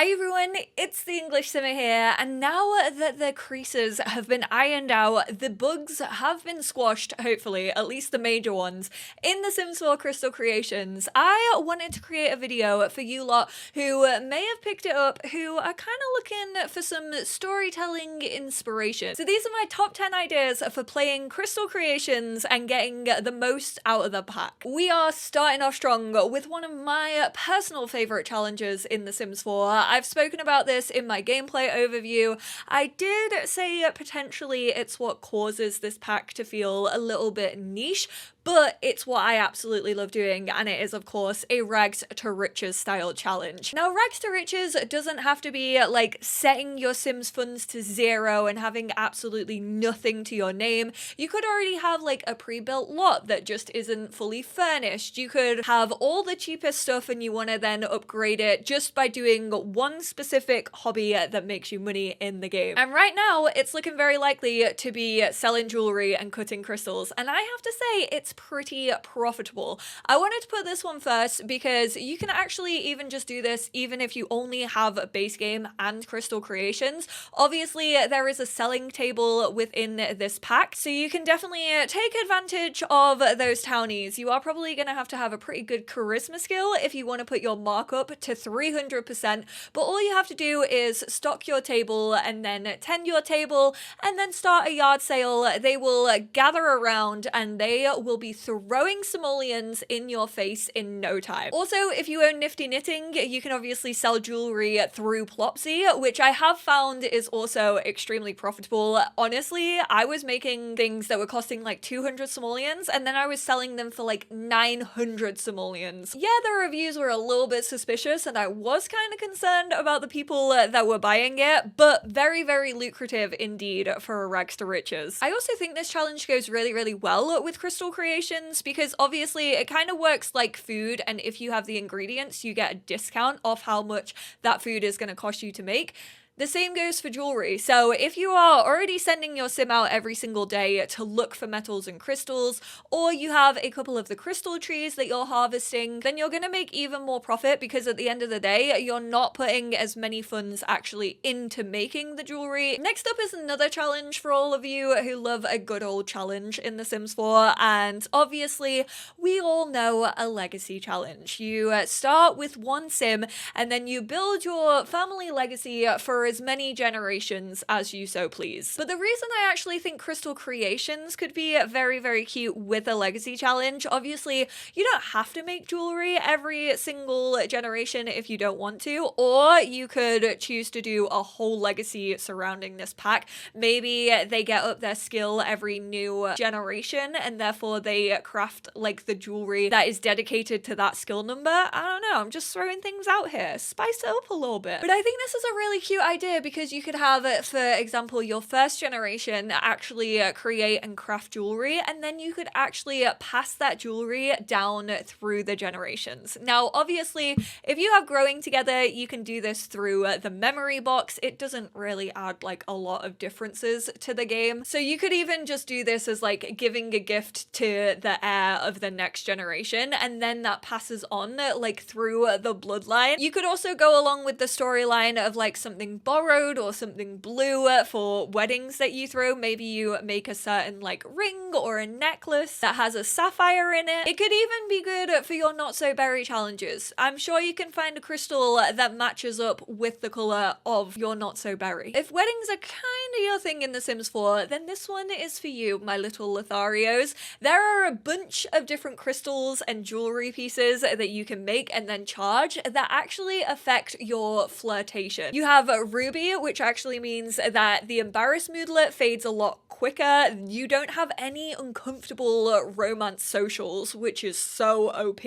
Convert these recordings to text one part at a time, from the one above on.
Hi everyone, it's the EnglishSimmer here, and now that the creases have been ironed out, the bugs have been squashed, hopefully, at least the major ones, in the Sims 4 Crystal Creations, I wanted to create a video for you lot who may have picked it up, who are kind of looking for some storytelling inspiration. So these are my top 10 ideas for playing Crystal Creations and getting the most out of the pack. We are starting off strong with one of my personal favourite challenges in The Sims 4. I've spoken about this in my gameplay overview. I did say potentially it's what causes this pack to feel a little bit niche, but it's what I absolutely love doing, and it is of course a rags to riches style challenge. Now rags to riches doesn't have to be like setting your Sims funds to zero and having absolutely nothing to your name. You could already have like a pre-built lot that just isn't fully furnished. You could have all the cheapest stuff and you want to then upgrade it just by doing one specific hobby that makes you money in the game. And right now it's looking very likely to be selling jewelry and cutting crystals, and I have to say it's pretty profitable. I wanted to put this one first because you can actually even just do this even if you only have a base game and Crystal Creations. Obviously there is a selling table within this pack, so you can definitely take advantage of those townies. You are probably going to have a pretty good charisma skill if you want to put your markup to 300%, but all you have to do is stock your table and then tend your table and then start a yard sale. They will gather around and they will be throwing simoleons in your face in no time. Also, if you own Nifty Knitting, you can obviously sell jewelry through Plopsy, which I have found is also extremely profitable. Honestly, I was making things that were costing like 200 simoleons and then I was selling them for like 900 simoleons. Yeah, the reviews were a little bit suspicious and I was kind of concerned about the people that were buying it, but very, very lucrative indeed for rags to riches. I also think this challenge goes really, really well with Crystal Creations because obviously it kind of works like food, and if you have the ingredients you get a discount off how much that food is going to cost you to make. The same goes for jewelry. So if you are already sending your sim out every single day to look for metals and crystals, or you have a couple of the crystal trees that you're harvesting, then you're going to make even more profit because at the end of the day, you're not putting as many funds actually into making the jewelry. Next up is another challenge for all of you who love a good old challenge in The Sims 4, and obviously we all know a legacy challenge. You start with one sim and then you build your family legacy for as many generations as you so please. But the reason I actually think Crystal Creations could be very, very cute with a legacy challenge, obviously you don't have to make jewelry every single generation if you don't want to, or you could choose to do a whole legacy surrounding this pack. Maybe they get up their skill every new generation and therefore they craft like the jewelry that is dedicated to that skill number. I don't know, I'm just throwing things out here, spice it up a little bit. But I think this is a really cute idea because you could have, for example, your first generation actually create and craft jewelry, and then you could actually pass that jewelry down through the generations. Now obviously if you have growing together you can do this through the memory box. It doesn't really add like a lot of differences to the game, so you could even just do this as like giving a gift to the heir of the next generation, and then that passes on like through the bloodline. You could also go along with the storyline of like something borrowed or something blue for weddings that you throw. Maybe you make a certain like ring or a necklace that has a sapphire in it. It could even be good for your not so berry challenges. I'm sure you can find a crystal that matches up with the color of your not so berry. If weddings are kind of your thing in The Sims 4, then this one is for you, my little Lotharios. There are a bunch of different crystals and jewelry pieces that you can make and then charge that actually affect your flirtation. You have Ruby, which actually means that the embarrassed moodlet fades a lot quicker. You don't have any uncomfortable romance socials, which is so OP.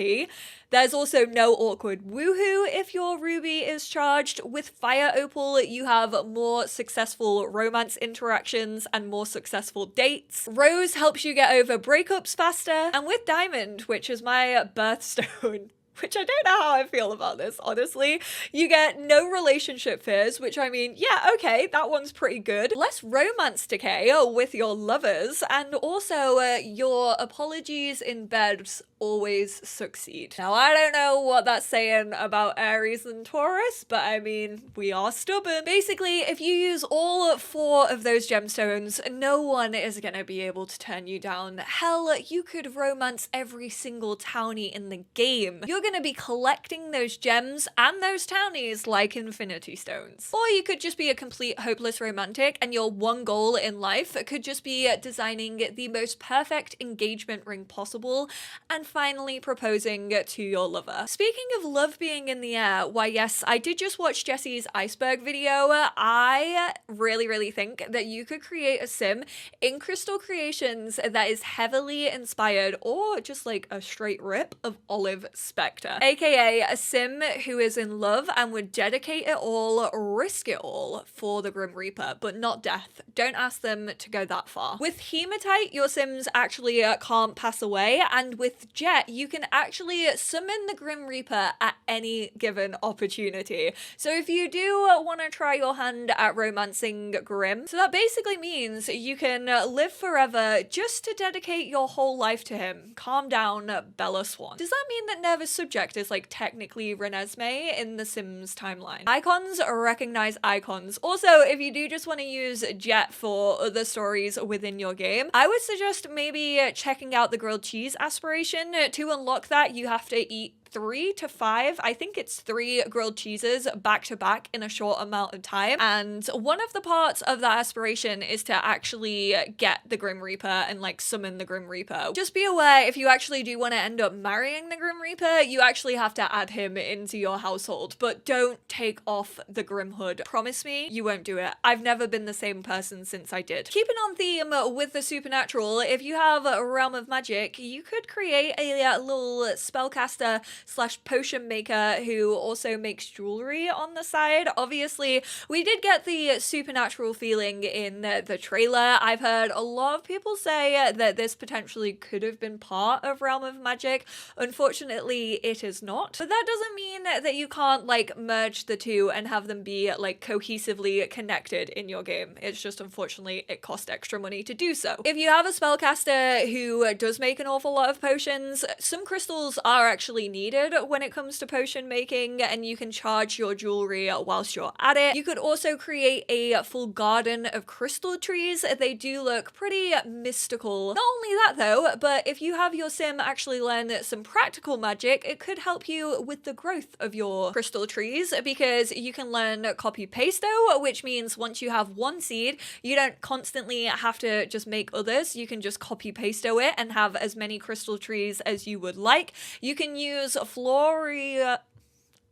There's also no awkward woohoo if your Ruby is charged. With Fire Opal, you have more successful romance interactions and more successful dates. Rose helps you get over breakups faster. And with Diamond, which is my birthstone, which I don't know how I feel about this, honestly. You get no relationship fears, which I mean, yeah, okay, that one's pretty good. Less romance decay with your lovers, and also your apologies in bed always succeed. Now, I don't know what that's saying about Aries and Taurus, but I mean, we are stubborn. Basically, if you use all 4 of those gemstones, no one is gonna be able to turn you down. Hell, you could romance every single townie in the game. You're gonna be collecting those gems and those townies like Infinity Stones. Or you could just be a complete hopeless romantic, and your one goal in life could just be designing the most perfect engagement ring possible and finally proposing to your lover. Speaking of love being in the air, why yes, I did just watch Jessie's iceberg video. I really think that you could create a sim in Crystal Creations that is heavily inspired, or just like a straight rip, of Olive Spectre, aka a sim who is in love and would dedicate it all, risk it all for the Grim Reaper, but not death. Don't ask them to go that far. With Hematite, your sims actually can't pass away, and with Jet, you can actually summon the Grim Reaper at any given opportunity. So if you do want to try your hand at romancing Grim, so that basically means you can live forever just to dedicate your whole life to him. Calm down, Bella Swan. Does that mean that Nervous Subject is like technically Renesmee in the Sims timeline? Icons recognize icons. Also, if you do just want to use Jet for other stories within your game, I would suggest maybe checking out the grilled cheese aspiration. To unlock that, you have to eat 3 to 5, I think it's 3 grilled cheeses back to back in a short amount of time. And one of the parts of that aspiration is to actually get the Grim Reaper and like summon the Grim Reaper. Just be aware, if you actually do want to end up marrying the Grim Reaper, you actually have to add him into your household, but don't take off the Grim Hood. Promise me you won't do it. I've never been the same person since I did. Keeping on theme with the supernatural, if you have a Realm of Magic, you could create a little spellcaster / potion maker who also makes jewelry on the side. Obviously, we did get the supernatural feeling in the trailer. I've heard a lot of people say that this potentially could have been part of Realm of Magic. Unfortunately, it is not. But that doesn't mean that you can't like merge the two and have them be like cohesively connected in your game. It's just unfortunately it costs extra money to do so. If you have a spellcaster who does make an awful lot of potions, some crystals are actually needed when it comes to potion making, and you can charge your jewelry whilst you're at it. You could also create a full garden of crystal trees. They do look pretty mystical. Not only that though, but if you have your sim actually learn some practical magic, it could help you with the growth of your crystal trees, because you can learn copy pasto, which means once you have one seed, you don't constantly have to just make others. You can just copy pasto it and have as many crystal trees as you would like. You can use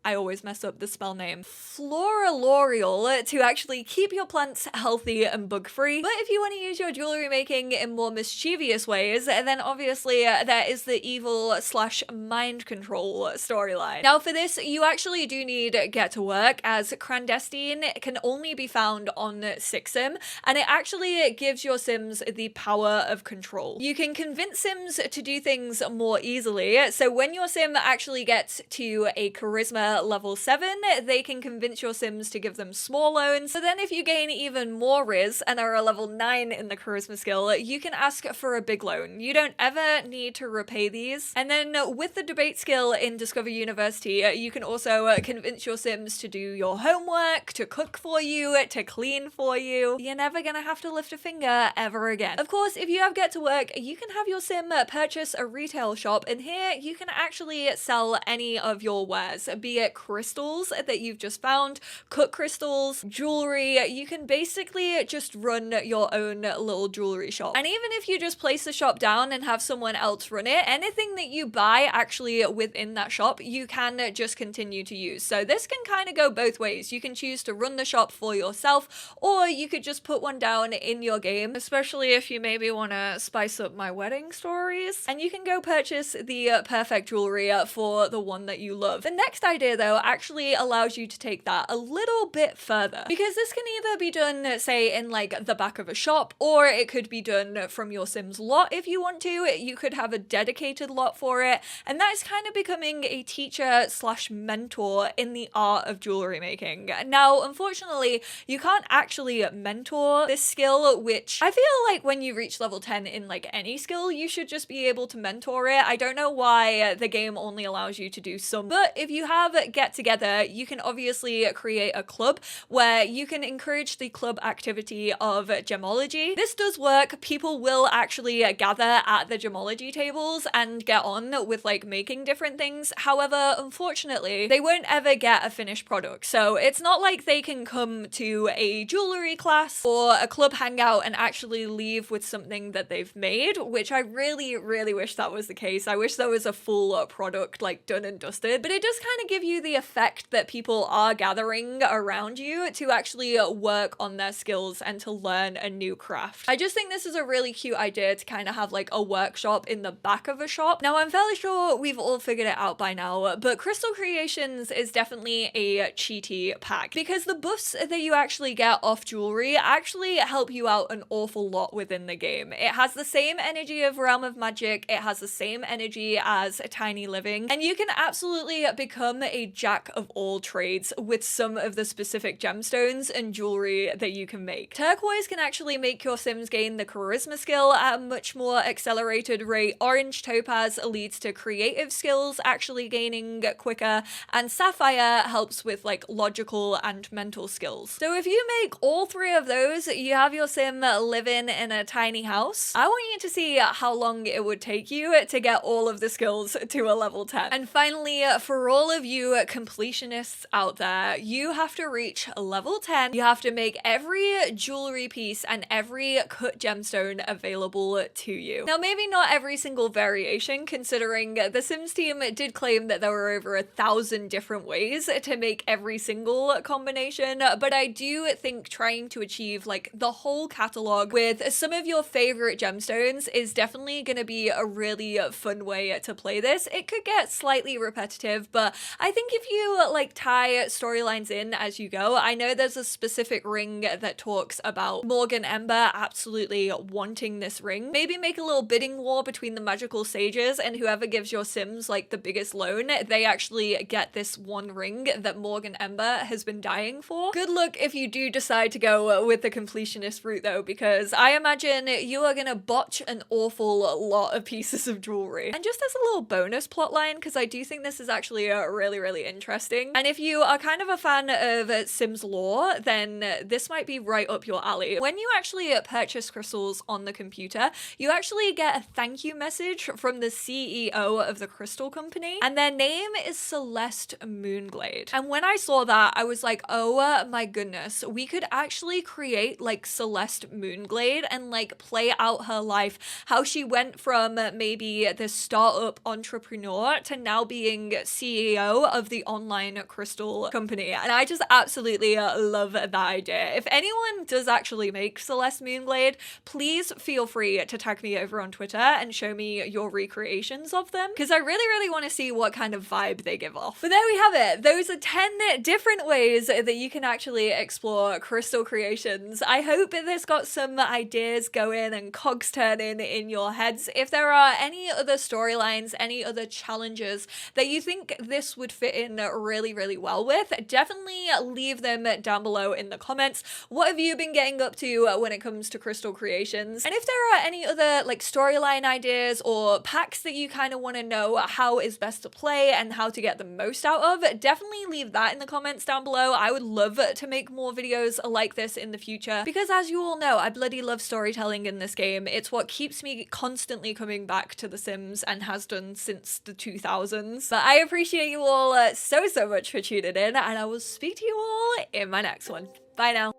I always mess up the spell name. Floralorial to actually keep your plants healthy and bug-free. But if you want to use your jewelry making in more mischievous ways, then obviously there is the evil / mind control storyline. Now for this, you actually do need Get to Work, as Clandestine can only be found on Sixsim, and it actually gives your sims the power of control. You can convince sims to do things more easily, so when your sim actually gets to a charisma level 7, they can convince your sims to give them small loans. So then if you gain even more Riz and are a level 9 in the charisma skill, you can ask for a big loan. You don't ever need to repay these. And then with the debate skill in Discover University, you can also convince your sims to do your homework, to cook for you, to clean for you. You're never gonna have to lift a finger ever again. Of course, if you have Get to Work, you can have your sim purchase a retail shop, and here you can actually sell any of your wares, be it crystals that you've just found, cook crystals, jewelry. You can basically just run your own little jewelry shop. And even if you just place the shop down and have someone else run it, anything that you buy actually within that shop, you can just continue to use. So this can kind of go both ways. You can choose to run the shop for yourself, or you could just put one down in your game, especially if you maybe want to spice up my wedding stories, and you can go purchase the perfect jewelry for the one that you love. The next idea idea though actually allows you to take that a little bit further, because this can either be done, say, in like the back of a shop, or it could be done from your Sims lot if you want to. You could have a dedicated lot for it, and that's kind of becoming a teacher slash mentor in the art of jewelry making. Now, unfortunately, you can't actually mentor this skill, which I feel like when you reach level 10 in like any skill, you should just be able to mentor it. I don't know why the game only allows you to do some, but if you have get together, you can obviously create a club where you can encourage the club activity of gemology. This does work. People will actually gather at the gemology tables and get on with like making different things. However, unfortunately, they won't ever get a finished product. So it's not like they can come to a jewelry class or a club hangout and actually leave with something that they've made, which I really, really wish that was the case. I wish there was a full product like done and dusted, but it does kind of give you the effect that people are gathering around you to actually work on their skills and to learn a new craft. I just think this is a really cute idea to kind of have like a workshop in the back of a shop. Now, I'm fairly sure we've all figured it out by now, but Crystal Creations is definitely a cheaty pack, because the buffs that you actually get off jewelry actually help you out an awful lot within the game. It has the same energy of Realm of Magic, it has the same energy as Tiny Living, and you can absolutely become a jack of all trades with some of the specific gemstones and jewelry that you can make. Turquoise can actually make your Sims gain the charisma skill at a much more accelerated rate. Orange topaz leads to creative skills actually gaining quicker, and sapphire helps with like logical and mental skills. So if you make all three of those, you have your Sim living in a tiny house. I want you to see how long it would take you to get all of the skills to a level 10. And finally, for all of you completionists out there, you have to reach level 10. You have to make every jewelry piece and every cut gemstone available to you. Now, maybe not every single variation, considering the Sims team did claim that there were over 1,000 different ways to make every single combination, but I do think trying to achieve like the whole catalog with some of your favorite gemstones is definitely going to be a really fun way to play this. It could get slightly repetitive, but I think if you like tie storylines in as you go, I know there's a specific ring that talks about Morgan Ember absolutely wanting this ring. Maybe make a little bidding war between the magical sages, and whoever gives your Sims like the biggest loan, they actually get this one ring that Morgan Ember has been dying for. Good luck if you do decide to go with the completionist route though, because I imagine you are gonna botch an awful lot of pieces of jewelry. And just as a little bonus plotline, because I do think this is actually really, really interesting, and if you are kind of a fan of Sims lore, then this might be right up your alley. When you actually purchase crystals on the computer, you actually get a thank you message from the CEO of the crystal company, and their name is Celeste Moonglade. And when I saw that, I was like, oh my goodness, we could actually create like Celeste Moonglade and like play out her life, how she went from maybe this startup entrepreneur to now being CEO of the online crystal company. And I just absolutely love that idea. If anyone does actually make Celeste Moonglade, please feel free to tag me over on Twitter and show me your recreations of them, because I really, really want to see what kind of vibe they give off. But there we have it. Those are 10 different ways that you can actually explore crystal creations. I hope this got some ideas going and cogs turning in your heads. If there are any other storylines, any other challenges that you think this would fit in really, really well with, definitely leave them down below in the comments. What have you been getting up to when it comes to crystal creations? And if there are any other like storyline ideas or packs that you kind of want to know how is best to play and how to get the most out of, definitely leave that in the comments down below. I would love to make more videos like this in the future, because as you all know, I bloody love storytelling in this game. It's what keeps me constantly coming back to The Sims and has done since the 2000s. But I appreciate you all so much for tuning in, and I will speak to you all in my next one. Bye now.